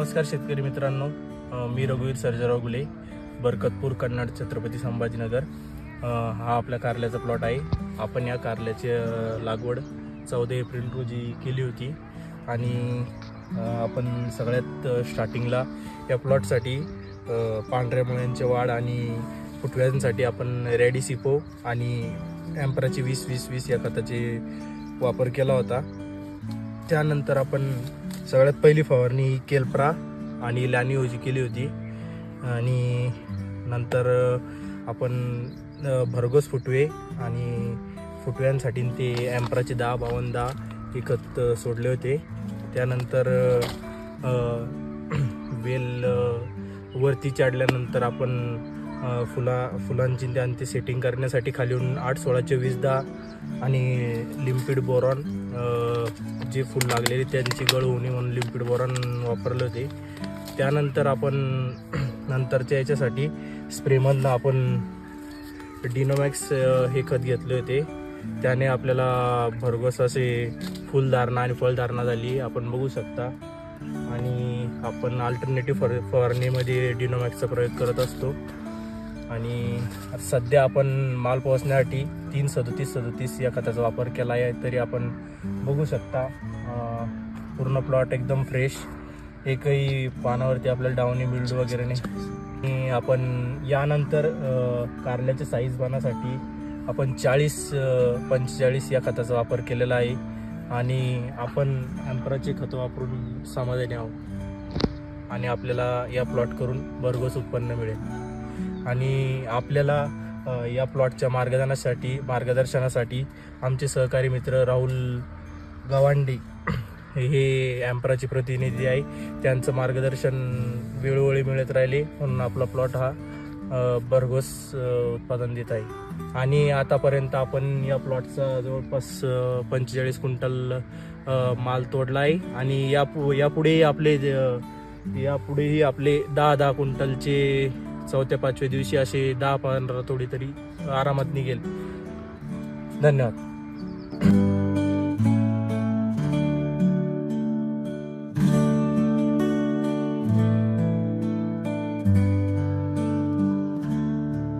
नमस्कार शेतकरी मित्रांनो, मी रघुवीर सर्जेराव गुले, बरकतपूर, कन्नड, छत्रपती संभाजीनगर. हा आपल्या कारल्याचा प्लॉट आहे. आपण या कारल्याची लागवड 14 एप्रिल रोजी केली होती आणि आपण सगळ्यात स्टार्टिंगला या प्लॉटसाठी पांढऱ्या मुळ्यांची वाढ आणि फुटव्यांसाठी आपण रेडिसिपो आणि एम्पराची 20-20-20 या खताचे वापर केला होता. त्यानंतर आपण सगळ्यात पहिली फवारणी केलप्रा आणि लॅनिओजी केली होती आणि नंतर आपण भरघोस फुटवे आणि फुटव्यांसाठी ते एम्पराचे 10-52-10 हे खत सोडले होते. त्यानंतर वेल वरती चढल्यानंतर आपण फुलांची ते सेटिंग करण्यासाठी खालीहून 8-16-24-10 आणि लिम्पिड बोरॉन जे फुल लागलेले त्यांची गळ होऊ नये म्हणून लिम्पिड बोरॉन वापरले होते. त्यानंतर आपण नंतरच्या याच्यासाठी स्प्रेमधनं आपण डिनोमॅक्स हे खत घेतले होते. त्याने आपल्याला भरघोस असे फुलधारणा आणि फळधारणा झाली, आपण बघू शकता. आणि आपण अल्टरनेटिव्ह फवारणीमध्ये डिनोमॅक्सचा प्रयोग करत असतो. आणि सध्या आपण माल पोहोचण्यासाठी 3-37-37 या खताचा वापर केला आहे. तरी आपण बघू शकता पूर्ण प्लॉट एकदम फ्रेश, एकही पानावरती आपल्याला डाउनी मिल्ड वगैरे नाही. आणि आपण यानंतर कारल्याच्या साईज बनासाठी आपण 40-45 या खताचा वापर केलेला आहे आणि आपण एम्पराचे खतं वापरून समाधानी आहोत आणि आपल्याला या प्लॉट करून भरघोस उत्पन्न मिळेल. आणि आपल्याला या प्लॉटच्या मार्गदर्शनासाठी आमचे सहकारी मित्र राहुल गवांडी हे एम्पराचे प्रतिनिधी आहे. त्यांचं मार्गदर्शन वेळोवेळी मिळत राहिले म्हणून आपला प्लॉट हा भरघोस उत्पादन देत आहे. आणि आतापर्यंत आपण या प्लॉटचा जवळपास 45 क्विंटल माल तोडला आहे आणि यापुढेही आपले 10 क्विंटलचे 4-5व्या दिवशी असे 10-15 तोडी तरी आरामात निघेल. धन्यवाद.